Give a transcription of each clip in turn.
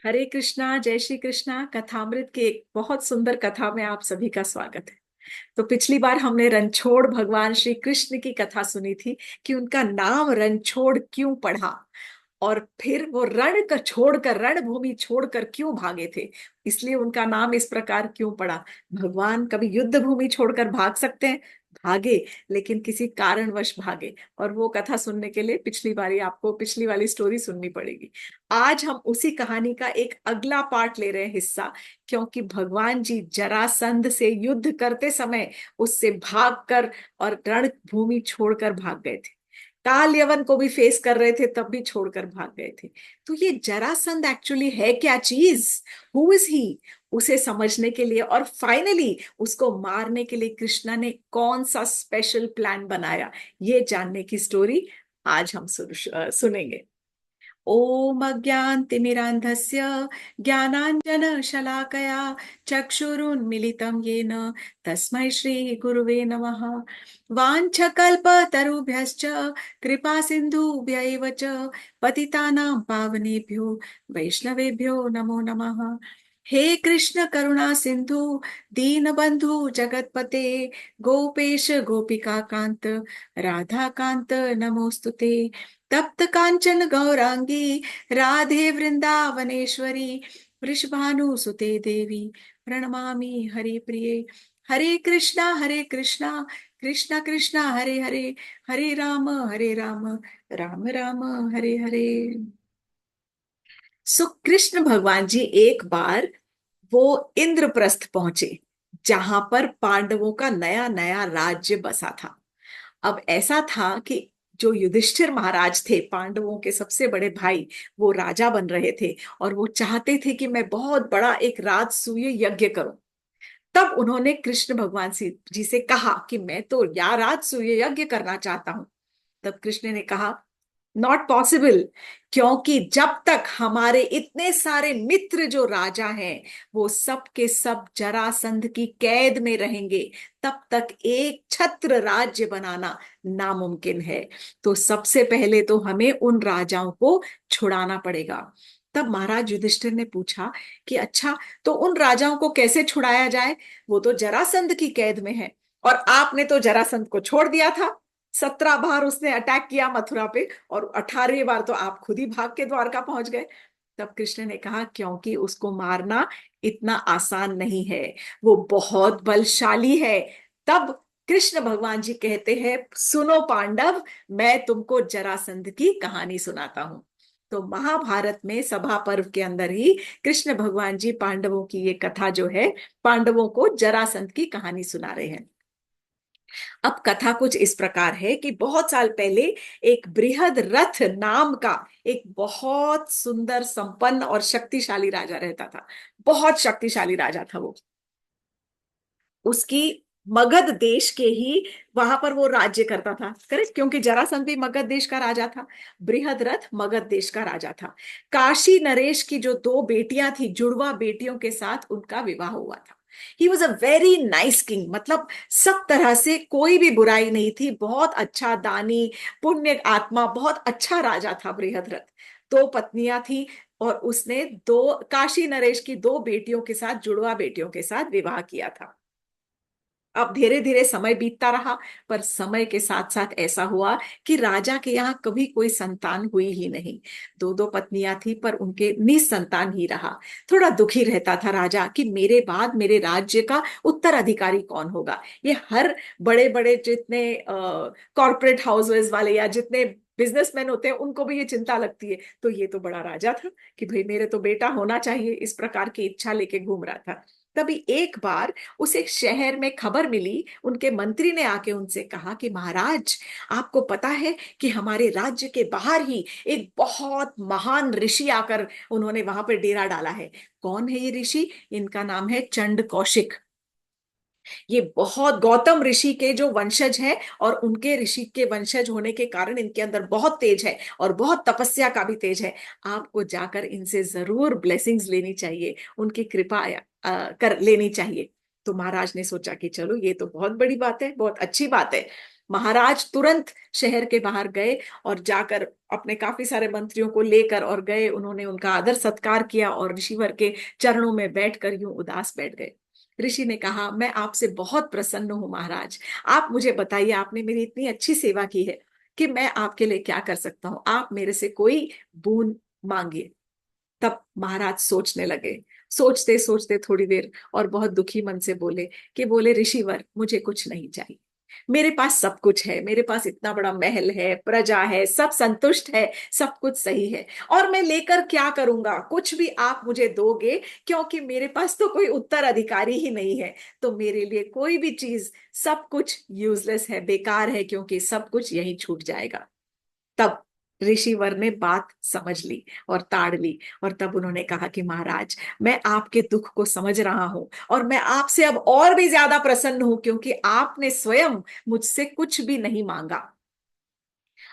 हरे कृष्णा, जय श्री कृष्णा। कथामृत के एक बहुत सुंदर कथा में आप सभी का स्वागत है। तो पिछली बार हमने रणछोड़ भगवान श्री कृष्ण की कथा सुनी थी कि उनका नाम रणछोड़ क्यों पड़ा, और फिर वो रण का छोड़कर, रणभूमि छोड़कर क्यों भागे थे, इसलिए उनका नाम इस प्रकार क्यों पड़ा। भगवान कभी युद्ध भूमि छोड़कर भाग सकते हैं? भागे, लेकिन किसी कारणवश भागे। और वो कथा सुनने के लिए पिछली बारी आपको पिछली वाली स्टोरी सुननी पड़ेगी। आज हम उसी कहानी का एक अगला पार्ट ले रहे हैं, हिस्सा। क्योंकि भगवान जी जरासंध से युद्ध करते समय उससे भागकर और रणभूमि छोड़कर भाग गए थे। काल यवन को भी फेस कर रहे थे, तब भी छोड़कर भाग गए थे। तो ये जरासंध एक्चुअली है क्या चीज? Who is he? उसे समझने के लिए और फाइनली उसको मारने के लिए कृष्णा ने कौन सा स्पेशल प्लान बनाया, ये जानने की स्टोरी आज हम सुनेंगे। ॐ अज्ञानतिमिरान्धस्य ज्ञानाञ्जनशलाकया चक्षुरुन्मीलितं येन तस्मै श्रीगुरुवे नमः। वाञ्छकल्पतरुभ्यश्च कृपासिन्धुभ्य एव च पतितानां पावनेभ्यो वैष्णवेभ्यो नमो नमः। हे कृष्ण करुणा सिंधु दीनबंधु जगतपते गोपेश गोपिका कांत राधा कांत नमोस्तुते। तप्त कांचन गौरांगी राधे वृंदावनेश्वरी वृषभानुसुते देवी प्रणमामि हरि प्रिये। हरे कृष्णा कृष्णा कृष्णा हरे हरे, हरे राम राम राम हरे हरे। सो कृष्ण भगवान जी एक बार वो इंद्रप्रस्थ पहुंचे, जहां पर पांडवों का नया नया राज्य बसा था। अब ऐसा था कि जो युधिष्ठिर महाराज थे, पांडवों के सबसे बड़े भाई, वो राजा बन रहे थे। और वो चाहते थे कि मैं बहुत बड़ा एक राजसूय यज्ञ करूं। तब उन्होंने कृष्ण भगवान जी से कहा कि मैं तो या राजसूय यज्ञ करना चाहता हूं। तब कृष्ण ने कहा, नॉट पॉसिबल। क्योंकि जब तक हमारे इतने सारे मित्र जो राजा हैं, वो सब के सब जरासंध की कैद में रहेंगे, तब तक एक छत्र राज्य बनाना नामुमकिन है। तो सबसे पहले तो हमें उन राजाओं को छुड़ाना पड़ेगा। तब महाराज युधिष्ठिर ने पूछा कि अच्छा, तो उन राजाओं को कैसे छुड़ाया जाए? वो तो जरासंध की कैद में है, और आपने तो जरासंध को छोड़ दिया था। 17 बार उसने अटैक किया मथुरा पे, और 18वीं बार तो आप खुद ही भाग के द्वारका पहुंच गए। तब कृष्ण ने कहा, क्योंकि उसको मारना इतना आसान नहीं है, वो बहुत बलशाली है। तब कृष्ण भगवान जी कहते हैं, सुनो पांडव, मैं तुमको जरासंध की कहानी सुनाता हूं। तो महाभारत में सभा पर्व के अंदर ही कृष्ण भगवान जी पांडवों की ये कथा जो है, पांडवों को जरासंध की कहानी सुना रहे हैं। अब कथा कुछ इस प्रकार है कि बहुत साल पहले एक बृहद रथ नाम का एक बहुत सुंदर, संपन्न और शक्तिशाली राजा रहता था। बहुत शक्तिशाली राजा था वो। उसकी मगध देश के ही वहां पर वो राज्य करता था, करेक्ट, क्योंकि जरासंध भी मगध देश का राजा था। बृहद रथ मगध देश का राजा था। काशी नरेश की जो दो बेटियां थी, जुड़वा बेटियों के साथ उनका विवाह हुआ था। He was a very nice king, मतलब सब तरह से कोई भी बुराई नहीं थी। बहुत अच्छा दानी, पुण्य आत्मा, बहुत अच्छा राजा था बृहद रथ। दो पत्नियां थी, और उसने दो काशी नरेश की दो बेटियों के साथ, जुड़वा बेटियों के साथ विवाह किया था। अब धीरे धीरे समय बीतता रहा, पर समय के साथ साथ ऐसा हुआ कि राजा के यहाँ कभी कोई संतान हुई ही नहीं। दो दो पत्नियां थी, पर उनके निसंतान ही रहा। थोड़ा दुखी रहता था राजा कि मेरे बाद मेरे राज्य का उत्तराधिकारी कौन होगा। ये हर बड़े बड़े जितने कॉर्पोरेट हाउसेस वाले या जितने बिजनेसमैन होते हैं, उनको भी ये चिंता लगती है। तो ये तो बड़ा राजा था कि भाई मेरे तो बेटा होना चाहिए, इस प्रकार की इच्छा लेके घूम रहा था। तभी एक बार उसे शहर में खबर मिली। उनके मंत्री ने आके उनसे कहा कि महाराज, आपको पता है कि हमारे राज्य के बाहर ही एक बहुत महान ऋषि आकर उन्होंने वहां पर डेरा डाला है। कौन है ये ऋषि? इनका नाम है चंड कौशिक। ये बहुत गौतम ऋषि के जो वंशज हैं, और उनके ऋषि के वंशज होने के कारण इनके अंदर बहुत तेज है, और बहुत तपस्या का भी तेज है। आपको जाकर इनसे जरूर ब्लेसिंग्स लेनी चाहिए, उनकी कृपा कर लेनी चाहिए। तो महाराज ने सोचा कि चलो, ये तो बहुत बड़ी बात है, बहुत अच्छी बात है। महाराज तुरंत शहर के बाहर गए और जाकर अपने काफी सारे मंत्रियों को लेकर और गए। उन्होंने उनका आदर सत्कार किया और ऋषिवर के चरणों में बैठकर यूं उदास बैठ गए। ऋषि ने कहा, मैं आपसे बहुत प्रसन्न हूं महाराज। आप मुझे बताइए, आपने मेरी इतनी अच्छी सेवा की है कि मैं आपके लिए क्या कर सकता हूँ। आप मेरे से कोई बोन मांगिए। तब महाराज सोचने लगे, सोचते सोचते थोड़ी देर और बहुत दुखी मन से बोले ऋषिवर, मुझे कुछ नहीं चाहिए। मेरे पास सब कुछ है, मेरे पास इतना बड़ा महल है, प्रजा है, सब संतुष्ट है, सब कुछ सही है। और मैं लेकर क्या करूंगा, कुछ भी आप मुझे दोगे, क्योंकि मेरे पास तो कोई उत्तराधिकारी ही नहीं है। तो मेरे लिए कोई भी चीज, सब कुछ यूजलेस है, बेकार है, क्योंकि सब कुछ यही छूट जाएगा। तब ऋषिवर ने बात समझ ली और ताड़ ली। और तब उन्होंने कहा कि महाराज, मैं आपके दुख को समझ रहा हूं और मैं आपसे अब और भी ज्यादा प्रसन्न हूं, क्योंकि आपने स्वयं मुझसे कुछ भी नहीं मांगा।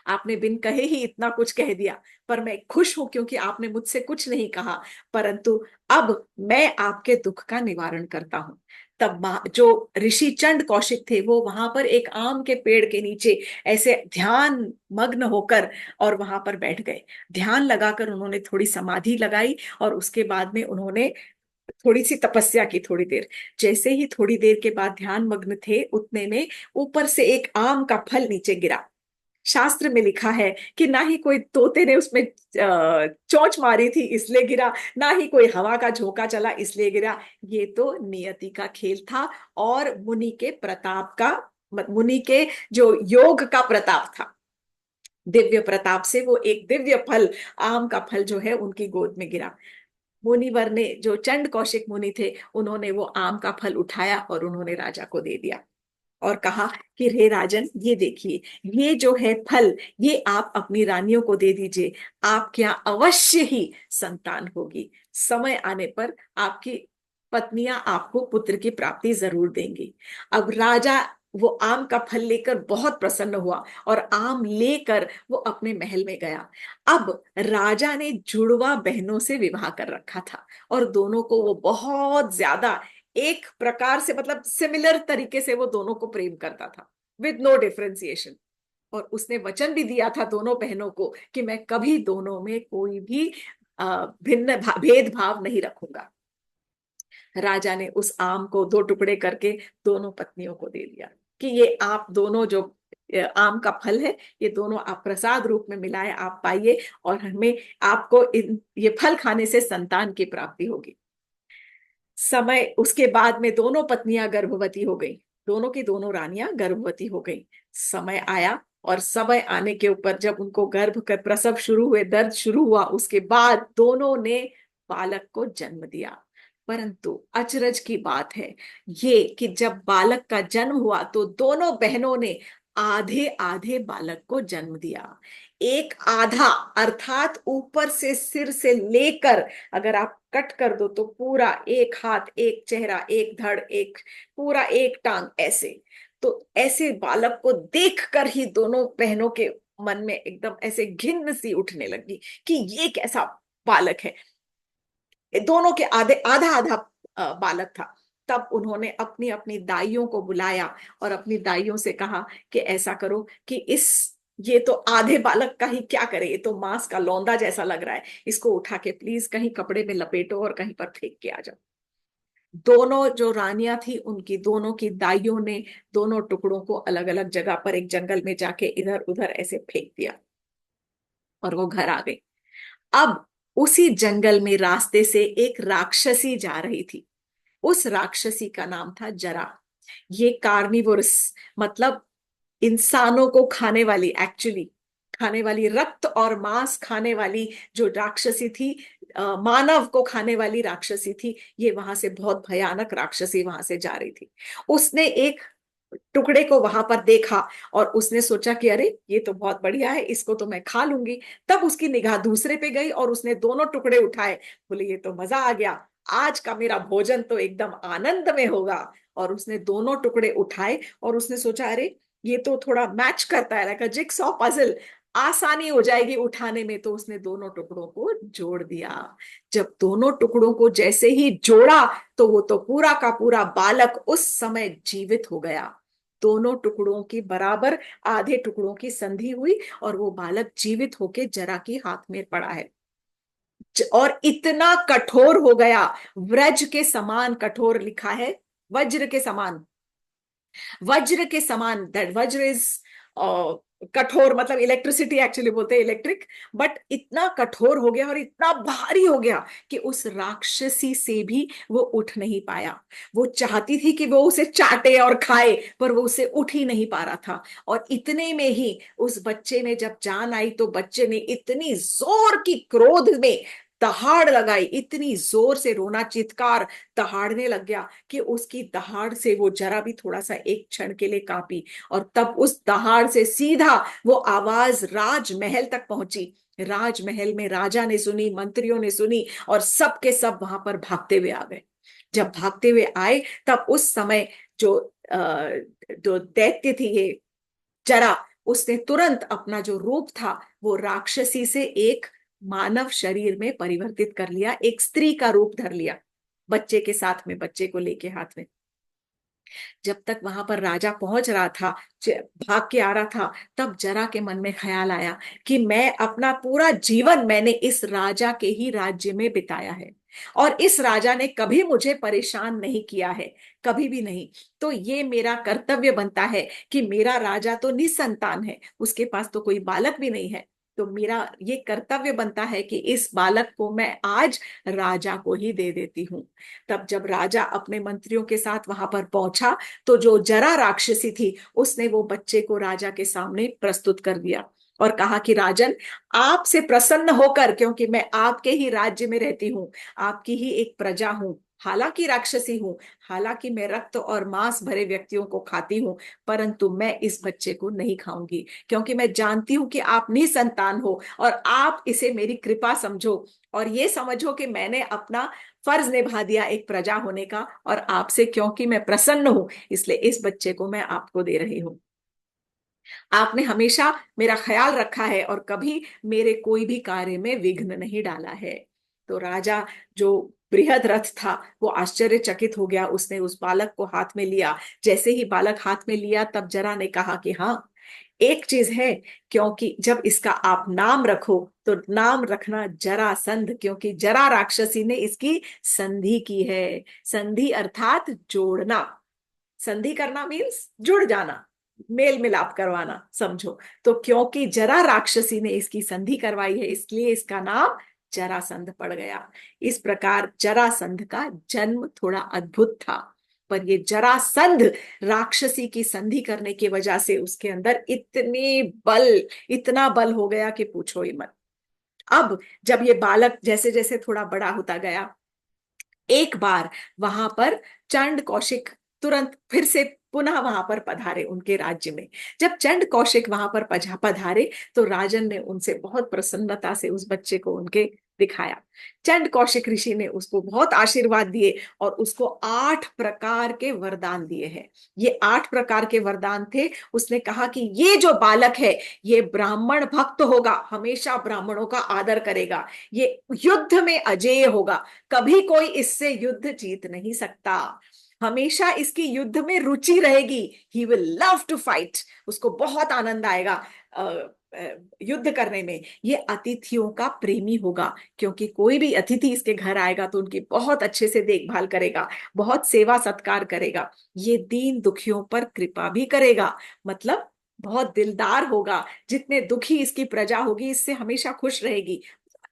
आपने बिन कहे ही इतना कुछ कह दिया। पर मैं खुश हूं, क्योंकि आपने मुझसे कुछ नहीं कहा। परंतु अब मैं आपके दुख का निवारण करता हूं। तब जो ऋषि चंड कौशिक थे, वो वहां पर एक आम के पेड़ के नीचे ऐसे ध्यान मग्न होकर और वहां पर बैठ गए। ध्यान लगाकर उन्होंने थोड़ी समाधि लगाई और उसके बाद में उन्होंने थोड़ी सी तपस्या की, थोड़ी देर। जैसे ही थोड़ी देर के बाद ध्यान मग्न थे, उतने में ऊपर से एक आम का फल नीचे गिरा। शास्त्र में लिखा है कि ना ही कोई तोते ने उसमें चोंच मारी थी इसलिए गिरा, ना ही कोई हवा का झोंका चला इसलिए गिरा। ये तो नियति का खेल था और मुनि के प्रताप का, मुनि के जो योग का प्रताप था, दिव्य प्रताप से वो एक दिव्य फल, आम का फल जो है उनकी गोद में गिरा। मुनिवर ने, जो चंड कौशिक मुनि थे, उन्होंने वो आम का फल उठाया और उन्होंने राजा को दे दिया और कहा कि हे राजन, ये देखिए, ये जो है फल, ये आप अपनी रानियों को दे दीजिए। आपके यहाँ अवश्य ही संतान होगी। समय आने पर आपकी पत्नियां आपको पुत्र की प्राप्ति जरूर देंगी। अब राजा वो आम का फल लेकर बहुत प्रसन्न हुआ और आम लेकर वो अपने महल में गया। अब राजा ने जुड़वा बहनों से विवाह कर रखा था और दोनों को वो बहुत ज्यादा एक प्रकार से, मतलब सिमिलर तरीके से वो दोनों को प्रेम करता था, विद नो डिफरेंशिएशन। और उसने वचन भी दिया था दोनों बहनों को कि मैं कभी दोनों में कोई भी भेदभाव नहीं रखूंगा। राजा ने उस आम को दो टुकड़े करके दोनों पत्नियों को दे दिया कि ये आप दोनों जो आम का फल है, ये दोनों आप प्रसाद रूप में मिलाए, आप पाइए और हमें, आपको ये फल खाने से संतान की प्राप्ति होगी। समय उसके बाद में दोनों पत्नियां गर्भवती हो गई, दोनों की दोनों रानियां गर्भवती हो गई। समय आया और समय आने के ऊपर जब उनको गर्भ का प्रसव शुरू हुए, दर्द शुरू हुआ, उसके बाद दोनों ने बालक को जन्म दिया। परंतु अचरज की बात है ये कि जब बालक का जन्म हुआ तो दोनों बहनों ने आधे आधे बालक को जन्म दिया। एक आधा अर्थात ऊपर से सिर से लेकर अगर आप कट कर दो तो पूरा एक हाथ, एक चेहरा, एक धड़, एक पूरा एक टांग, ऐसे। तो ऐसे बालक को देखकर ही दोनों बहनों के मन में एकदम ऐसे घिन्न सी उठने लगी कि ये कैसा बालक है। दोनों के आधे आधा आधा बालक था। तब उन्होंने अपनी अपनी दाइयों को बुलाया और अपनी दाइयों से कहा कि ऐसा करो कि ये तो आधे बालक का ही क्या करे, ये तो मांस का लौंदा जैसा लग रहा है, इसको उठा के प्लीज कहीं कपड़े में लपेटो और कहीं पर फेंक के आ जाओ। दोनों जो रानियां थी, उनकी दोनों की दाइयों ने दोनों टुकड़ों को अलग अलग जगह पर एक जंगल में जाके इधर उधर ऐसे फेंक दिया और वो घर आ गई। अब उसी जंगल में रास्ते से एक राक्षसी जा रही थी। उस राक्षसी का नाम था जरा। ये कार्निवोरस, मतलब इंसानों को खाने वाली, एक्चुअली खाने वाली, रक्त और मांस खाने वाली जो राक्षसी थी, मानव को खाने वाली राक्षसी थी। ये वहां से बहुत भयानक राक्षसी वहां से जा रही थी। उसने एक टुकड़े को वहां पर देखा और उसने सोचा कि अरे ये तो बहुत बढ़िया है, इसको तो मैं खा लूंगी। तब उसकी निगाह दूसरे पे गई और उसने दोनों टुकड़े उठाए। बोले ये तो मजा आ गया, आज का मेरा भोजन तो एकदम आनंद में होगा। और उसने दोनों टुकड़े उठाए और उसने सोचा अरे ये तो थोड़ा मैच करता है, लाइक अ जिगसॉ पजल, आसानी हो जाएगी उठाने में। तो उसने दोनों टुकड़ों को जोड़ दिया। जब दोनों टुकड़ों को जैसे ही जोड़ा तो वो तो पूरा का पूरा बालक उस समय जीवित हो गया। दोनों टुकड़ों की बराबर, आधे टुकड़ों की संधि हुई और वो बालक जीवित होके जरा की हाथ में पड़ा है। और इतना कठोर हो गया, व्रज के समान कठोर लिखा है, वज्र के समान, वज्र के समान, दैट वज्र इज कठोर, मतलब इलेक्ट्रिसिटी एक्चुअली बोलते हैं, इलेक्ट्रिक। बट इतना कठोर हो गया और इतना भारी हो गया कि उस राक्षसी से भी वो उठ नहीं पाया। वो चाहती थी कि वो उसे चाटे और खाए, पर वो उसे उठ ही नहीं पा रहा था। और इतने में ही उस बच्चे में जब जान आई, तो बच्चे ने इतनी जोर की क्रोध में दहाड़ लगाई, इतनी जोर से रोना, चित्कार, दहाड़ने लग गया कि उसकी दहाड़ से वो जरा भी थोड़ा सा एक क्षण के लिए कांपी। और तब उस दहाड़ से सीधा वो आवाज राजमहल तक पहुंची। राजमहल में राजा ने सुनी, मंत्रियों ने सुनी, और सब के सब वहां पर भागते हुए आ गए। जब भागते हुए आए, तब उस समय जो जो दैत्य थी ये जरा, उसने तुरंत अपना जो रूप था वो राक्षसी से एक मानव शरीर में परिवर्तित कर लिया, एक स्त्री का रूप धर लिया, बच्चे के साथ में, बच्चे को लेके हाथ में। जब तक वहां पर राजा पहुंच रहा था, भाग के आ रहा था, तब जरा के मन में ख्याल आया कि मैं अपना पूरा जीवन मैंने इस राजा के ही राज्य में बिताया है, और इस राजा ने कभी मुझे परेशान नहीं किया है, कभी भी नहीं। तो ये मेरा कर्तव्य बनता है कि मेरा राजा तो निसंतान है, उसके पास तो कोई बालक भी नहीं है। तो मेरा ये कर्तव्य बनता है कि इस बालक को मैं आज राजा को ही दे देती हूँ। तब जब राजा अपने मंत्रियों के साथ वहां पर पहुंचा, तो जो जरा राक्षसी थी, उसने वो बच्चे को राजा के सामने प्रस्तुत कर दिया और कहा कि राजन, आपसे प्रसन्न होकर, क्योंकि मैं आपके ही राज्य में रहती हूँ, आपकी ही एक प्रजा हूं, हालांकि राक्षसी हूं, हालांकि मैं रक्त और मांस भरे व्यक्तियों को खाती हूँ, परंतु मैं इस बच्चे को नहीं खाऊंगी, क्योंकि मैं जानती हूं कि आप निसंतान हो और आप इसे मेरी कृपा समझो, और ये समझो कि मैंने अपना फर्ज निभा दिया एक प्रजा होने का, और आपसे क्योंकि मैं प्रसन्न हूं, इसलिए इस बच्चे को मैं आपको दे रही हूँ। आपने हमेशा मेरा ख्याल रखा है और कभी मेरे कोई भी कार्य में विघ्न नहीं डाला है। तो राजा, जो बृहद रथ था, वो आश्चर्यचकित हो गया, उसने उस बालक को हाथ में लिया। जैसे ही बालक हाथ में लिया, तब जरा ने कहा कि हाँ, एक चीज है, क्योंकि जब इसका आप नाम रखो तो नाम रखना जरासंध, क्योंकि जरा राक्षसी ने इसकी संधि की है। संधि अर्थात जोड़ना, संधि करना मीन्स जुड़ जाना, मेल मिलाप करवाना, समझो। तो क्योंकि जरा राक्षसी ने इसकी संधि करवाई है, इसलिए इसका नाम जरासंध पड़ गया। इस प्रकार जरासंध का जन्म थोड़ा अद्भुत था, पर ये जरासंध राक्षसी की संधि करने की वजह से उसके अंदर इतने बल, इतना बल हो गया कि पूछो ही मत। अब जब ये बालक जैसे जैसे थोड़ा बड़ा होता गया, एक बार वहां पर चंड कौशिक तुरंत फिर से पुनः वहां पर पधारे उनके राज्य में। जब चंड कौशिक वहां पर पधारे, तो राजन ने उनसे बहुत प्रसन्नता से उस बच्चे को उनके दिखाया। चंड कौशिक ऋषि ने उसको बहुत आशीर्वाद दिए और उसको 8 प्रकार के वरदान दिए हैं। ये 8 प्रकार के वरदान थे। उसने कहा कि ये जो बालक है, ये ब्राह्मण भक्त होगा, हमेशा ब्राह्मणों का आदर करेगा, ये युद्ध में अजेय होगा, कभी कोई इससे युद्ध जीत नहीं सकता, हमेशा इसकी युद्ध में रुचि रहेगी, he will love to fight, उसको बहुत आनंद आएगा अ, युद्ध करने में। ये अतिथियों का प्रेमी होगा, क्योंकि कोई भी अतिथि इसके घर आएगा तो उनकी बहुत अच्छे से देखभाल करेगा, बहुत सेवा सत्कार करेगा, ये दीन दुखियों पर कृपा भी करेगा, मतलब बहुत दिलदार होगा, जितने दुखी इसकी प्रजा होगी इससे हमेशा खुश रहेगी।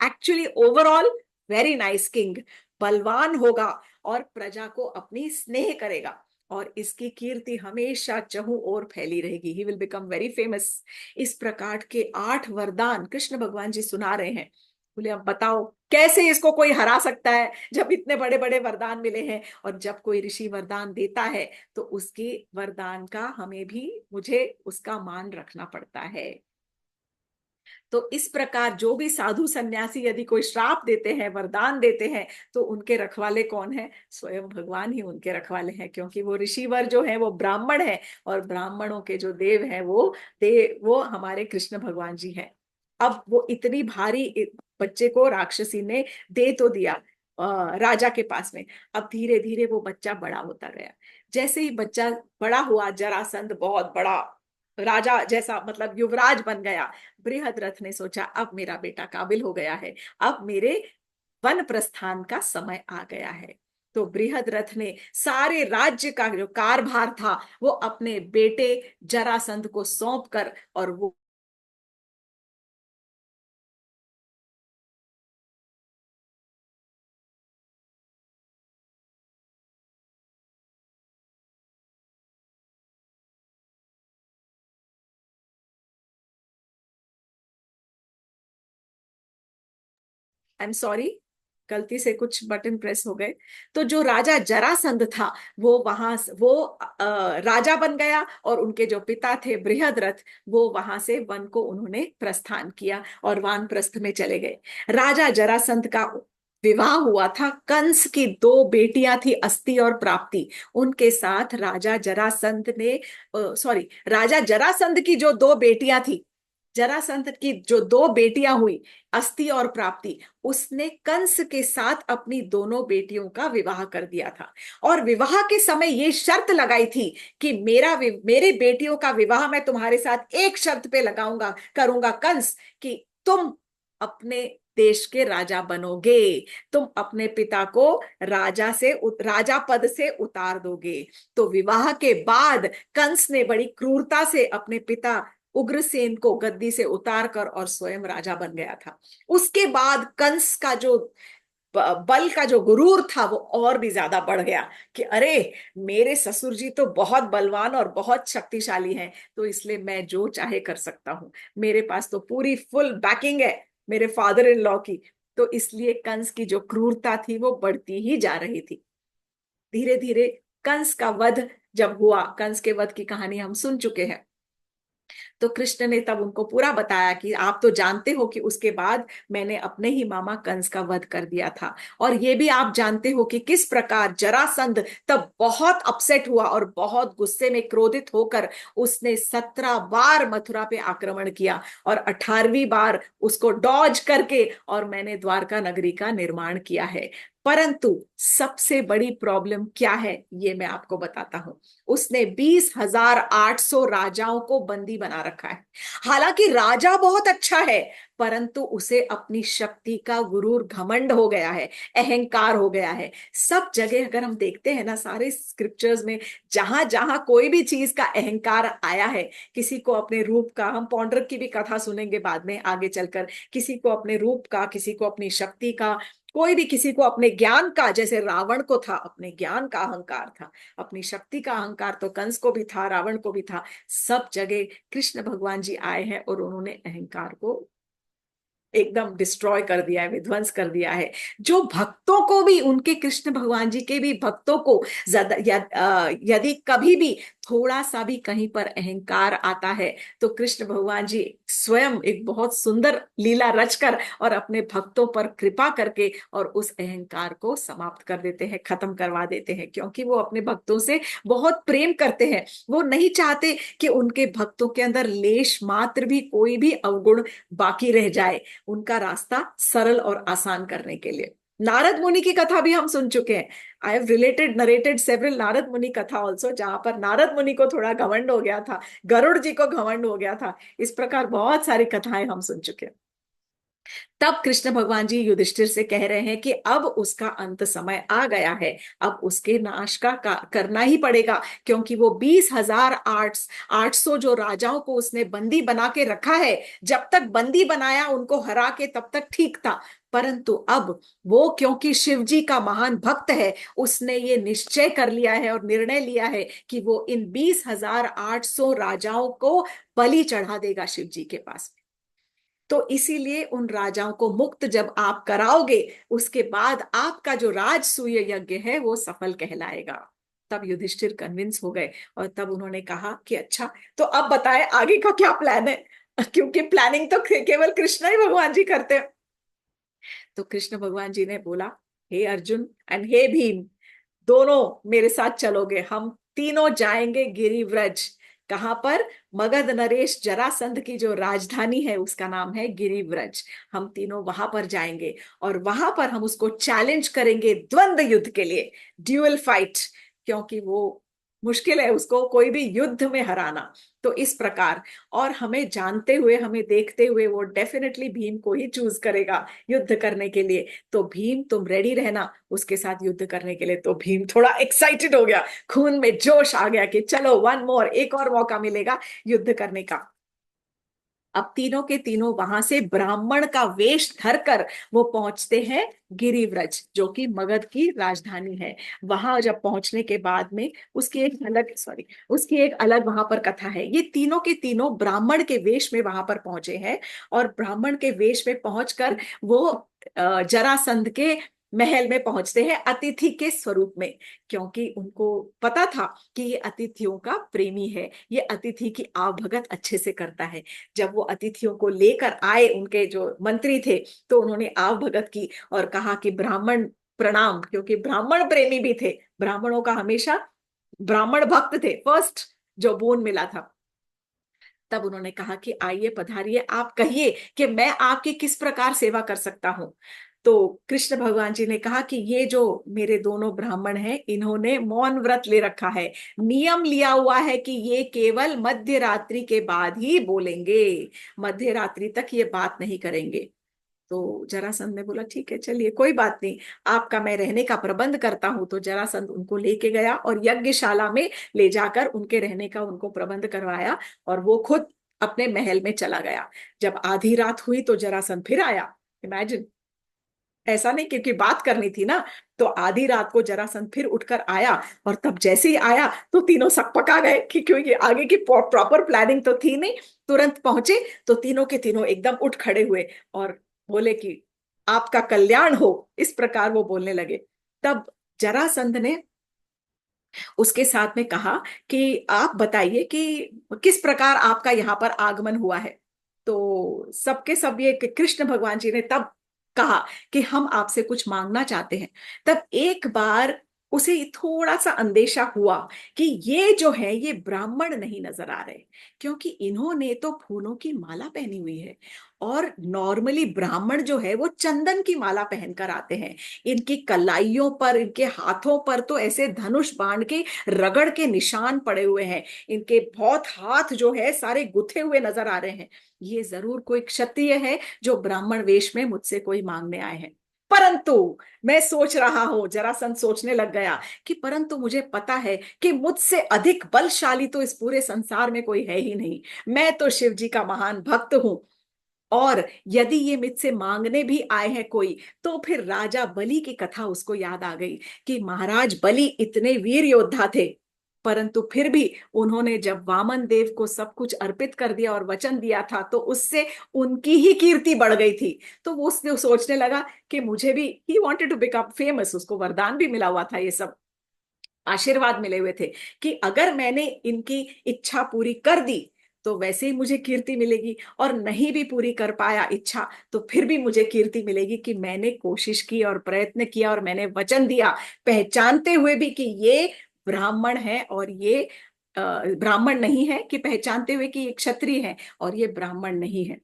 Actually overall very nice king. बलवान होगा और प्रजा को अपनी स्नेह करेगा, और इसकी कीर्ति हमेशा चहु ओर फैली रहेगी, he will become very famous. इस प्रकार के 8 वरदान कृष्ण भगवान जी सुना रहे हैं। बोले अब बताओ कैसे इसको कोई हरा सकता है, जब इतने बड़े बड़े वरदान मिले हैं। और जब कोई ऋषि वरदान देता है, तो उसके वरदान का हमें भी, मुझे उसका मान रखना पड़ता है। तो इस प्रकार जो भी साधु सन्यासी यदि कोई श्राप देते हैं, वरदान देते हैं, तो उनके रखवाले कौन है? स्वयं भगवान ही उनके रखवाले हैं, क्योंकि वो ऋषिवर जो है वो ब्राह्मण है, और ब्राह्मणों के जो देव हैं वो हमारे कृष्ण भगवान जी हैं। अब वो इतनी भारी बच्चे को राक्षसी ने दे तो दिया राजा के पास में। अब धीरे धीरे वो बच्चा बड़ा होता गया। जैसे ही बच्चा बड़ा हुआ, जरासंध बहुत बड़ा राजा जैसा, मतलब युवराज बन गया, बृहद्रथ ने सोचा अब मेरा बेटा काबिल हो गया है, अब मेरे वन प्रस्थान का समय आ गया है। तो बृहद्रथ ने सारे राज्य का जो कारभार था वो अपने बेटे जरासंध को सौंप कर, और वो आई एम सॉरी, गलती से कुछ बटन प्रेस हो गए। तो जो राजा जरासंध था वो राजा बन गया, और उनके जो पिता थे बृहद्रथ, वो वहां से वन को उन्होंने प्रस्थान किया और वानप्रस्थ में चले गए। राजा जरासंध का विवाह हुआ था, कंस की दो बेटियां थी, अस्ति और प्राप्ति। उनके साथ राजा जरासंध ने, सॉरी, राजा जरासंध की जो दो बेटियां थी, जरासंध की जो दो बेटियां हुई, अस्ति और प्राप्ति, उसने कंस के साथ अपनी दोनों बेटियों का विवाह कर दिया था। और विवाह के समय ये शर्त लगाई थी कि मेरे बेटियों का विवाह मैं तुम्हारे साथ एक शर्त पे लगाऊंगा, करूंगा कंस, कि तुम अपने देश के राजा बनोगे, तुम अपने पिता को राजा पद से उतार दोगे। तो विवाह के बाद कंस ने बड़ी क्रूरता से अपने पिता उग्रसेन को गद्दी से उतार कर और स्वयं राजा बन गया था। उसके बाद कंस का जो बल का जो गुरूर था वो और भी ज्यादा बढ़ गया, कि अरे, मेरे ससुर जी तो बहुत बलवान और बहुत शक्तिशाली हैं, तो इसलिए मैं जो चाहे कर सकता हूँ, मेरे पास तो पूरी फुल बैकिंग है मेरे फादर इन लॉ की। तो इसलिए कंस की जो क्रूरता थी वो बढ़ती ही जा रही थी। धीरे धीरे कंस का वध जब हुआ, कंस के वध की कहानी हम सुन चुके हैं, तो कृष्ण ने तब उनको पूरा बताया कि आप तो जानते हो कि उसके बाद मैंने अपने ही मामा कंस का वध कर दिया था, और ये भी आप जानते हो कि किस प्रकार जरासंध तब बहुत अपसेट हुआ और बहुत गुस्से में क्रोधित होकर उसने 17 बार मथुरा पे आक्रमण किया, और 18वीं बार उसको डॉज करके और मैंने द्वारका नगरी का निर्माण किया है। परंतु सबसे बड़ी प्रॉब्लम क्या है ये मैं आपको बताता हूं। उसने 20,800 राजाओं को बंदी बना रखा है। हालांकि राजा बहुत अच्छा है, परंतु उसे अपनी शक्ति का गुरूर घमंड हो गया है, अहंकार हो गया है। सब जगह अगर हम देखते हैं ना, सारे स्क्रिप्चर्स में जहां जहां कोई भी चीज का अहंकार आया है, किसी को अपने रूप का, हम पौंड्रक की भी कथा सुनेंगे बाद में आगे चलकर, किसी को अपने रूप का, किसी को अपनी शक्ति का, कोई भी किसी को अपने ज्ञान का, जैसे रावण को था अपने ज्ञान का अहंकार था, अपनी शक्ति का अहंकार तो कंस को भी था, रावण को भी था। सब जगह कृष्ण भगवान जी आए हैं और उन्होंने अहंकार को एकदम डिस्ट्रॉय कर दिया है, विध्वंस कर दिया है। जो भक्तों को भी, उनके कृष्ण भगवान जी के भी भक्तों को ज्यादा यदि कभी भी थोड़ा सा भी कहीं पर अहंकार आता है, तो कृष्ण भगवान जी स्वयं एक बहुत सुंदर लीला रचकर और अपने भक्तों पर कृपा करके और उस अहंकार को समाप्त कर देते हैं, खत्म करवा देते हैं, क्योंकि वो अपने भक्तों से बहुत प्रेम करते हैं। वो नहीं चाहते कि उनके भक्तों के अंदर लेश मात्र भी कोई भी अवगुण बाकी रह जाए, उनका रास्ता सरल और आसान करने के लिए। नारद मुनि की कथा भी हम सुन चुके हैं। I have narrated several Narad मुनि कथा ऑल्सो, जहां पर नारद मुनि को थोड़ा घमंड हो गया था, गरुड़ जी को घमंड हो गया था। इस प्रकार बहुत सारी कथाएं हम सुन चुके हैं। तब कृष्ण भगवान जी युधिष्ठिर से कह रहे हैं कि अब उसका अंत समय आ गया है, अब उसके नाश का करना ही पड़ेगा, क्योंकि वो 20,800 जो राजाओं को उसने बंदी बना के रखा है, जब तक बंदी बनाया उनको हरा के तब तक ठीक था। परंतु अब वो, क्योंकि शिव जी का महान भक्त है, उसने ये निश्चय कर लिया है और निर्णय लिया है कि वो इन 20,800 राजाओं को बलि चढ़ा देगा शिव जी के पास। तो इसीलिए उन राजाओं को मुक्त जब आप कराओगे, उसके बाद आपका जो राजसूय यज्ञ है वो सफल कहलाएगा। तब युधिष्ठिर कन्विंस हो गए, और तब उन्होंने कहा कि अच्छा, तो अब बताएं आगे का क्या प्लान है, क्योंकि प्लानिंग तो केवल कृष्ण ही भगवान जी करते हैं। तो कृष्ण भगवान जी ने बोला, हे अर्जुन एंड हे भीम, दोनों मेरे साथ चलोगे, हम तीनों जाएंगे गिरिव्रज। कहां पर? मगध नरेश जरासंध की जो राजधानी है उसका नाम है गिरिव्रज। हम तीनों वहां पर जाएंगे, और वहां पर हम उसको चैलेंज करेंगे द्वंद्व युद्ध के लिए, ड्यूअल फाइट, क्योंकि वो मुश्किल है उसको कोई भी युद्ध में हराना। तो इस प्रकार, और हमें जानते हुए, हमें देखते हुए वो डेफिनेटली भीम को ही चूज करेगा युद्ध करने के लिए। तो भीम तुम रेडी रहना उसके साथ युद्ध करने के लिए। तो भीम थोड़ा एक्साइटेड हो गया, खून में जोश आ गया कि चलो वन मोर, एक और मौका मिलेगा युद्ध करने का। अब तीनों के तीनों वहां से ब्राह्मण का वेश धरकर वो पहुंचते हैं गिरिव्रज, जो कि मगध की राजधानी है। वहां जब पहुंचने के बाद में उसकी एक अलग, सॉरी, उसकी एक अलग वहां पर कथा है। ये तीनों के तीनों ब्राह्मण के वेश में वहां पर पहुंचे हैं, और ब्राह्मण के वेश में पहुंचकर वो जरासंध के महल में पहुंचते हैं अतिथि के स्वरूप में, क्योंकि उनको पता था कि ये अतिथियों का प्रेमी है, ये अतिथि की आवभगत अच्छे से करता है। जब वो अतिथियों को लेकर आए, उनके जो मंत्री थे, तो उन्होंने आव भगत की और कहा कि ब्राह्मण प्रणाम, क्योंकि ब्राह्मण प्रेमी भी थे, ब्राह्मणों का हमेशा ब्राह्मण भक्त थे, फर्स्ट जो बोन मिला था। तब उन्होंने कहा कि आइए पधारिए, आप कहिए कि मैं आपकी किस प्रकार सेवा कर सकता हूं। तो कृष्ण भगवान जी ने कहा कि ये जो मेरे दोनों ब्राह्मण हैं, इन्होंने मौन व्रत ले रखा है, नियम लिया हुआ है कि ये केवल मध्य रात्रि के बाद ही बोलेंगे, मध्य रात्रि तक ये बात नहीं करेंगे। तो जरासंध ने बोला ठीक है, चलिए कोई बात नहीं, आपका मैं रहने का प्रबंध करता हूं। तो जरासंध उनको लेके गया और यज्ञशाला में ले जाकर उनके रहने का उनको प्रबंध करवाया, और वो खुद अपने महल में चला गया। जब आधी रात हुई तो जरासंध फिर आया। इमेजिन, ऐसा नहीं, क्योंकि बात करनी थी ना। तो आधी रात को जरासंध फिर उठकर आया, और तब जैसे ही आया तो तीनों सकपका गए कि क्योंकि आगे की प्रॉपर प्लानिंग तो थी नहीं। तुरंत पहुंचे तो तीनों के तीनों एकदम उठ खड़े हुए और बोले कि आपका कल्याण हो, इस प्रकार वो बोलने लगे। तब जरासंध ने उसके साथ में कहा कि आप बताइए कि किस प्रकार आपका यहाँ पर आगमन हुआ है। तो सबके सब ये कि कृष्ण भगवान जी ने तब कहा कि हम आपसे कुछ मांगना चाहते हैं। तब एक बार उसे थोड़ा सा अंदेशा हुआ कि ये जो है ये ब्राह्मण नहीं नजर आ रहे, क्योंकि इन्होंने तो फूलों की माला पहनी हुई है, और नॉर्मली ब्राह्मण जो है वो चंदन की माला पहनकर आते हैं। इनकी कलाइयों पर, इनके हाथों पर तो ऐसे धनुष बाण के रगड़ के निशान पड़े हुए हैं, इनके बहुत हाथ जो है सारे गुथे हुए नजर आ रहे हैं। ये जरूर कोई क्षत्रिय है जो ब्राह्मण वेश में मुझसे कोई मांगने आए हैं। परंतु मैं सोच रहा हूं, जरासंध सोचने लग गया कि परंतु मुझे पता है कि मुझसे अधिक बलशाली तो इस पूरे संसार में कोई है ही नहीं। मैं तो शिव जी का महान भक्त हूं, और यदि ये मुझसे मांगने भी आए हैं कोई, तो फिर राजा बलि की कथा उसको याद आ गई कि महाराज बलि इतने वीर योद्धा थे, परंतु फिर भी उन्होंने जब वामन देव को सब कुछ अर्पित कर दिया और वचन दिया था, तो उससे उनकी ही कीर्ति बढ़ गई थी। तो वो उसने सोचने लगा कि मुझे भी, he wanted to become famous, उसको वरदान भी मिला हुआ था, ये सब आशीर्वाद मिले हुए थे कि अगर मैंने इनकी इच्छा पूरी कर दी तो वैसे ही मुझे कीर्ति मिलेगी, और नहीं भी पूरी कर पाया इच्छा तो फिर भी मुझे कीर्ति मिलेगी कि मैंने कोशिश की और प्रयत्न किया और मैंने वचन दिया, पहचानते हुए भी कि ये ब्राह्मण है और ये ब्राह्मण नहीं है, कि पहचानते हुए कि ये क्षत्रिय है और ये ब्राह्मण नहीं है।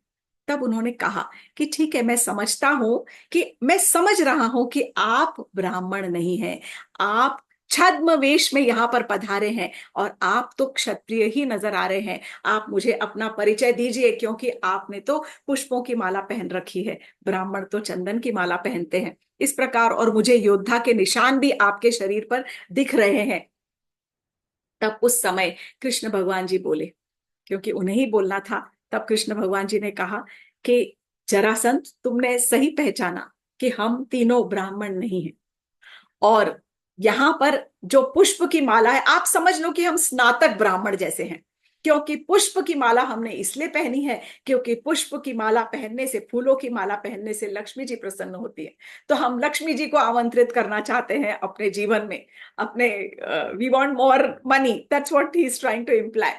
तब उन्होंने कहा कि ठीक है, मैं समझता हूं, कि मैं समझ रहा हूं कि आप ब्राह्मण नहीं हैं, आप छद्म वेश में यहाँ पर पधारे हैं, और आप तो क्षत्रिय ही नजर आ रहे हैं। आप मुझे अपना परिचय दीजिए, क्योंकि आपने तो पुष्पों की माला पहन रखी है, ब्राह्मण तो चंदन की माला पहनते हैं, इस प्रकार, और मुझे योद्धा के निशान भी आपके शरीर पर दिख रहे हैं। तब उस समय कृष्ण भगवान जी बोले, क्योंकि उन्हें ही बोलना था। तब कृष्ण भगवान जी ने कहा कि जरासंध, तुमने सही पहचाना कि हम तीनों ब्राह्मण नहीं हैं, और यहाँ पर जो पुष्प की माला है, आप समझ लो कि हम स्नातक ब्राह्मण जैसे हैं, क्योंकि पुष्प की माला हमने इसलिए पहनी है क्योंकि पुष्प की माला पहनने से, फूलों की माला पहनने से लक्ष्मी जी प्रसन्न होती है। तो हम लक्ष्मी जी को आमंत्रित करना चाहते हैं अपने जीवन में, अपने, we want more money, that's what he is trying to imply.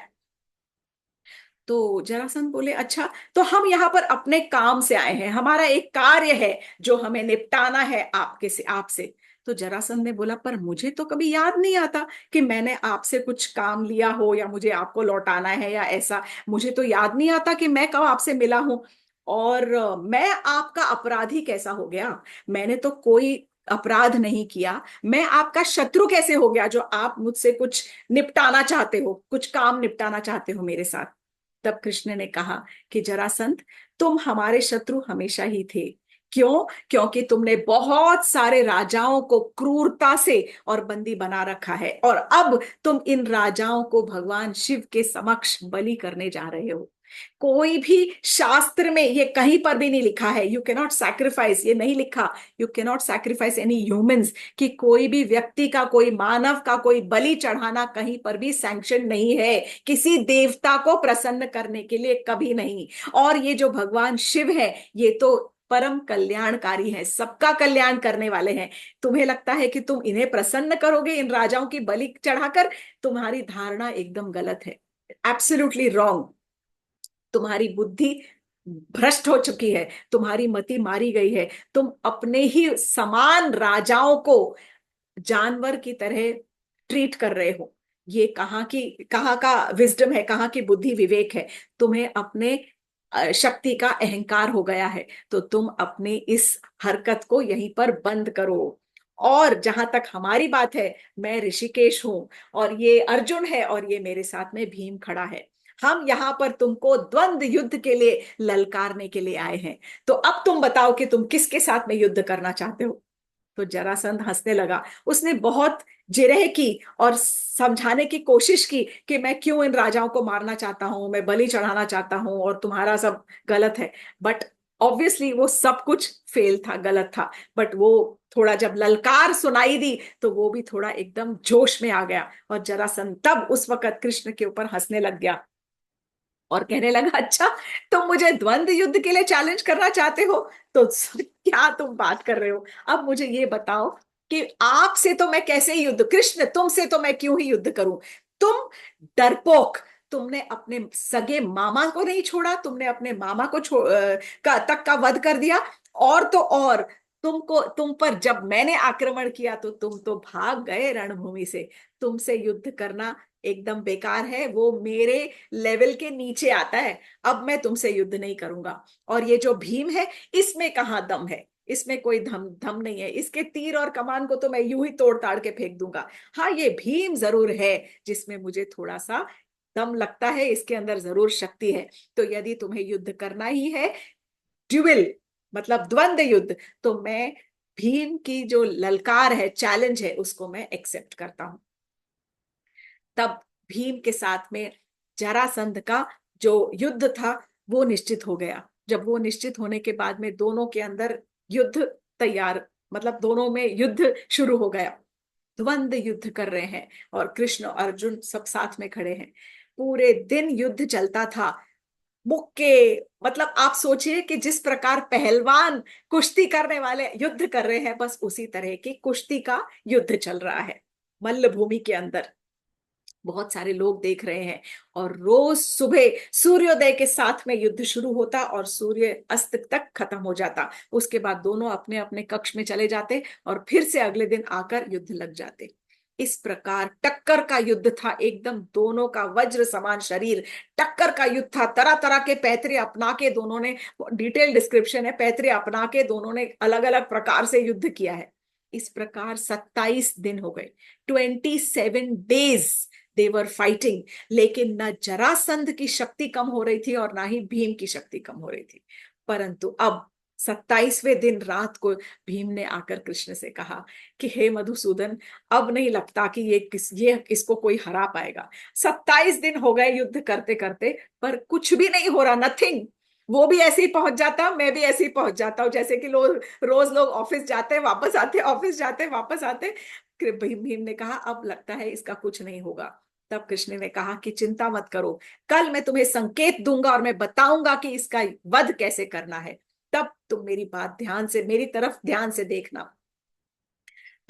तो जरासंध बोले अच्छा, तो हम यहाँ पर अपने काम से आए हैं, हमारा एक कार्य है जो हमें निपटाना है आपके से, आपसे। तो जरासंध ने बोला पर मुझे तो कभी याद नहीं आता कि मैंने आपसे कुछ काम लिया हो, या मुझे आपको लौटाना है या ऐसा, मुझे तो याद नहीं आता कि मैं कब आपसे मिला हूं, और मैं आपका अपराधी कैसा हो गया। मैंने तो कोई अपराध नहीं किया, मैं आपका शत्रु कैसे हो गया जो आप मुझसे कुछ निपटाना चाहते हो, कुछ काम निपटाना चाहते हो मेरे साथ। तब कृष्ण ने कहा कि जरासंध, तुम हमारे शत्रु हमेशा ही थे। क्यों? क्योंकि तुमने बहुत सारे राजाओं को क्रूरता से और बंदी बना रखा है, और अब तुम इन राजाओं को भगवान शिव के समक्ष बलि करने जा रहे हो। कोई भी शास्त्र में ये कहीं पर भी नहीं लिखा है, यू कैनॉट सैक्रिफाइस, ये नहीं लिखा, you cannot sacrifice any humans, कि कोई भी व्यक्ति का, कोई मानव का कोई बलि चढ़ाना कहीं पर भी सैंक्शन नहीं है, किसी देवता को प्रसन्न करने के लिए कभी नहीं। और ये जो भगवान शिव है, ये तो परम कल्याणकारी है, सबका कल्याण करने वाले हैं। तुम्हें लगता है कि तुम इन्हें प्रसन्न करोगे इन राजाओं की बलि चढ़ाकर? तुम्हारी धारणा एकदम गलत है, एब्सोल्युटली रॉन्ग। तुम्हारी बुद्धि भ्रष्ट हो चुकी है, तुम्हारी मति मारी गई है। तुम अपने ही समान राजाओं को जानवर की तरह ट्रीट कर रहे हो। ये कहाँ का विजडम है, कहाँ की बुद्धि विवेक है? तुम्हें अपने शक्ति का अहंकार हो गया है। तो तुम अपनी इस हरकत को यहीं पर बंद करो। और जहां तक हमारी बात है, मैं ऋषिकेश हूं और ये अर्जुन है और ये मेरे साथ में भीम खड़ा है। हम यहाँ पर तुमको द्वंद्व युद्ध के लिए ललकारने के लिए आए हैं। तो अब तुम बताओ कि तुम किसके साथ में युद्ध करना चाहते हो? तो जरासंध हंसने लगा। उसने बहुत जिरह की और समझाने की कोशिश की कि मैं क्यों इन राजाओं को मारना चाहता हूं, मैं बलि चढ़ाना चाहता हूं और तुम्हारा सब गलत है। बट ऑब्वियसली वो सब कुछ फेल था, गलत था। बट वो थोड़ा जब ललकार सुनाई दी तो वो भी थोड़ा एकदम जोश में आ गया, और जरासंध तब उस वक्त कृष्ण के ऊपर हंसने लग गया और कहने लगा, अच्छा, तुम मुझे द्वंद्व युद्ध के लिए चैलेंज करना चाहते हो? तो क्या तुम बात कर रहे हो? अब मुझे ये बताओ कि आपसे तो मैं कैसे युद्ध, कृष्ण तुमसे तो मैं क्यों ही युद्ध करूं? तुम डरपोक, तुमने अपने सगे मामा को नहीं छोड़ा, तुमने अपने मामा को तक का वध कर दिया। और तो और तुम पर जब मैंने आक्रमण किया तो तुम तो भाग गए रणभूमि से। तुमसे युद्ध करना एकदम बेकार है, वो मेरे लेवल के नीचे आता है। अब मैं तुमसे युद्ध नहीं करूंगा। और ये जो भीम है, इसमें कहाँ दम है? इसमें कोई धम धम नहीं है, इसके तीर और कमान को तो मैं यूं ही तोड़ ताड़ के फेंक दूंगा। हाँ, ये भीम जरूर है जिसमें मुझे थोड़ा सा दम लगता है, इसके अंदर जरूर शक्ति है। तो यदि तुम्हें युद्ध करना ही है, ड्यूल मतलब द्वंद्व युद्ध, तो मैं भीम की जो ललकार है, चैलेंज है, उसको मैं एक्सेप्ट करता हूं। तब भीम के साथ में जरासंध का जो युद्ध था वो निश्चित हो गया। जब वो निश्चित होने के बाद में दोनों के अंदर युद्ध तैयार, मतलब दोनों में युद्ध शुरू हो गया। द्वंद्व युद्ध कर रहे हैं और कृष्ण और अर्जुन सब साथ में खड़े हैं। पूरे दिन युद्ध चलता था। मुक्के, मतलब आप सोचिए कि जिस प्रकार पहलवान कुश्ती करने वाले युद्ध कर रहे हैं, बस उसी तरह की कुश्ती का युद्ध चल रहा है मल्ल भूमि के अंदर। बहुत सारे लोग देख रहे हैं। और रोज सुबह सूर्योदय के साथ में युद्ध शुरू होता और सूर्य अस्त तक खत्म हो जाता। उसके बाद दोनों अपने अपने कक्ष में चले जाते और फिर से अगले दिन आकर युद्ध लग जाते। इस प्रकार टक्कर का युद्ध था, एकदम दोनों का वज्र समान शरीर। टक्कर का युद्ध था, तरह तरह के पैतरे अपना के दोनों ने, डिटेल डिस्क्रिप्शन है, पैतरे अपना के दोनों ने अलग अलग प्रकार से युद्ध किया है। इस प्रकार 27 दिन हो गए, 27 डेज देवर फाइटिंग। लेकिन न जरासंध की शक्ति कम हो रही थी और ना ही भीम की शक्ति कम हो रही थी। परंतु अब 27वें दिन रात को भीम ने आकर कृष्ण से कहा कि हे मधुसूदन, अब नहीं लगता कि ये इसको कोई हरा पाएगा। 27 दिन हो गए युद्ध करते करते, पर कुछ भी नहीं हो रहा, नथिंग। वो भी ऐसे ही पहुंच जाता, मैं भी ऐसे ही पहुंच जाता हूँ, जैसे कि रोज लोग ऑफिस जाते वापस आते, ऑफिस जाते वापस आते। भीम ने कहा, अब लगता है इसका कुछ नहीं होगा। तब कृष्ण ने कहा कि चिंता मत करो, कल मैं तुम्हें संकेत दूंगा और मैं बताऊंगा कि इसका वध कैसे करना है। तब तुम मेरी बात ध्यान से, मेरी तरफ ध्यान से देखना।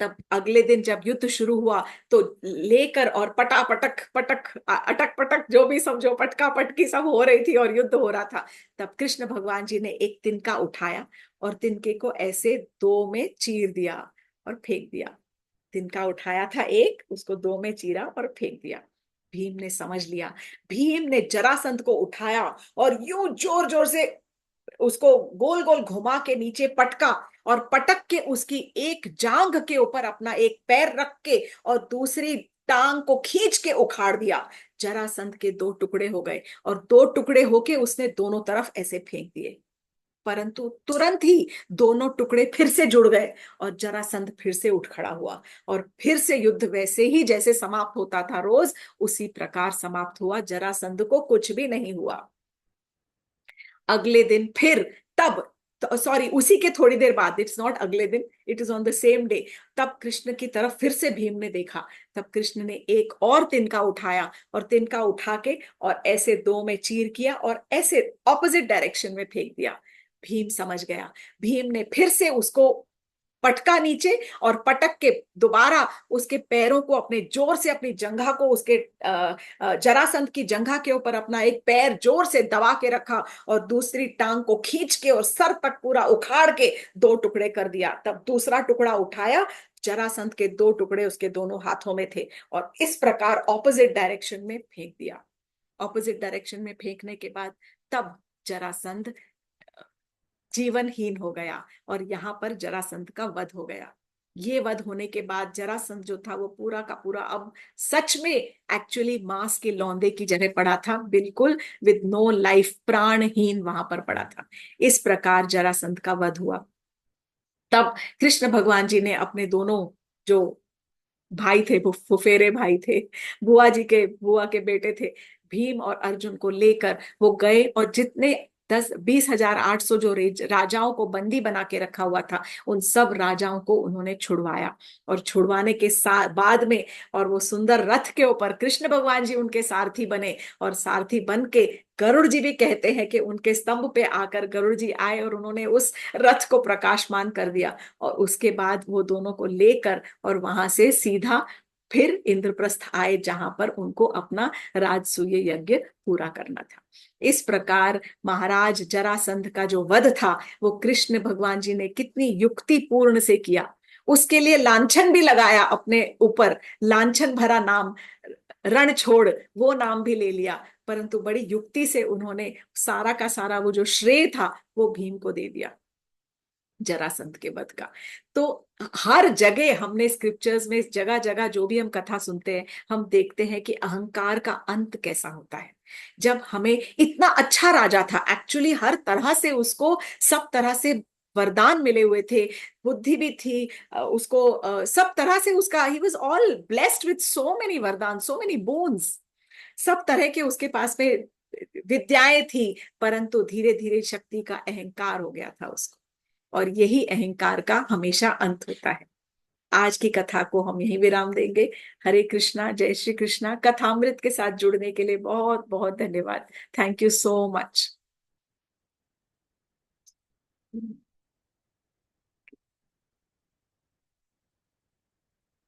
तब अगले दिन जब युद्ध शुरू हुआ तो लेकर और पटा पटक पटक अटक पटक, जो भी समझो, पटका पटकी सब हो रही थी और युद्ध हो रहा था। तब कृष्ण भगवान जी ने एक तिनका उठाया और तिनके को ऐसे दो में चीर दिया और फेंक दिया। तिनका उठाया था एक, उसको दो में चीरा और फेंक दिया। भीम ने समझ लिया। भीम ने जरासंध को उठाया और यूं जोर जोर से उसको गोल गोल घुमा के नीचे पटका, और पटक के उसकी एक जांघ के ऊपर अपना एक पैर रख के और दूसरी टांग को खींच के उखाड़ दिया। जरासंध के दो टुकड़े हो गए, और दो टुकड़े होके उसने दोनों तरफ ऐसे फेंक दिए। परंतु तुरंत ही दोनों टुकड़े फिर से जुड़ गए, और जरासंध फिर से उठ खड़ा हुआ, और फिर से युद्ध वैसे ही जैसे समाप्त होता था रोज, उसी प्रकार समाप्त हुआ। जरासंध को कुछ भी नहीं हुआ। अगले दिन फिर, तब, सॉरी, उसी के थोड़ी देर बाद, इट्स नॉट अगले दिन, it is on the same day, तब कृष्ण की तरफ फिर से भीम ने देखा। तब कृष्ण ने एक और तिनका उठाया, और तिनका उठा के और ऐसे दो में चीर किया और ऐसे ऑपोजिट डायरेक्शन में फेंक दिया। भीम समझ गया। भीम ने फिर से उसको पटका नीचे, और पटक के दोबारा उसके पैरों को अपने जोर से, अपनी जंघा को उसके जरासंध की जंघा के ऊपर अपना एक पैर जोर से दबा के रखा, और दूसरी टांग को खींच के और सर तक पूरा उखाड़ के दो टुकड़े कर दिया। तब दूसरा टुकड़ा उठाया, जरासंध के दो टुकड़े उसके दोनों हाथों में थे, और इस प्रकार ऑपोजिट डायरेक्शन में फेंक दिया। ऑपोजिट डायरेक्शन में फेंकने के बाद तब जरासंध जीवनहीन हो गया, और यहाँ पर जरासंध का वध हो गया। ये वध होने के बाद जरासंध जो था वो पूरा का पूरा अब सच में एक्चुअली मांस के लौंदे की जगह पड़ा था, बिल्कुल विद नो लाइफ, प्राणहीन वहां पर पड़ा था। इस प्रकार जरासंध का वध हुआ। तब कृष्ण भगवान जी ने अपने दोनों जो भाई थे, वो फुफेरे भाई थे, बुआ के बेटे थे, भीम और अर्जुन को लेकर वो गए, और जितने 10-20,800 जो राजाओं को बंदी बना के रखा हुआ था, उन सब राजाओं को उन्होंने छुड़वाया। और छुड़वाने के साथ बाद में, और वो सुंदर रथ के ऊपर कृष्ण भगवान जी उनके सारथी बने, और सारथी बन के गरुड़ जी भी कहते हैं कि उनके स्तंभ पे आकर गरुड़ जी आए और उन्होंने उस रथ को प्रकाशमान कर दिया। और उसके बाद वो दोनों को लेकर और वहां से सीधा फिर इंद्रप्रस्थ आए, जहां पर उनको अपना राजसूय यज्ञ पूरा करना था। इस प्रकार महाराज जरासंध का जो वध था, वो कृष्ण भगवान जी ने कितनी युक्ति पूर्ण से किया। उसके लिए लांछन भी लगाया अपने ऊपर, लांछन भरा नाम, रण छोड़, वो नाम भी ले लिया। परंतु बड़ी युक्ति से उन्होंने सारा का सारा वो जो श्रेय था वो भीम को दे दिया, जरासंध के वध का। तो हर जगह हमने स्क्रिप्चर्स में जगह जगह जो भी हम कथा सुनते हैं, हम देखते हैं कि अहंकार का अंत कैसा होता है। जब हमें इतना अच्छा राजा था, एक्चुअली हर तरह से उसको, सब तरह से वरदान मिले हुए थे, बुद्धि भी थी, उसको सब तरह से उसका, he was all blessed with so many वरदान, सो मेनी बोन्स, सब तरह के उसके पास में विद्याएं थी। परंतु धीरे धीरे शक्ति का अहंकार हो गया था उसको, और यही अहंकार का हमेशा अंत होता है। आज की कथा को हम यही विराम देंगे। हरे कृष्णा, जय श्री कृष्णा। कथामृत के साथ जुड़ने के लिए बहुत बहुत धन्यवाद। Thank you so much.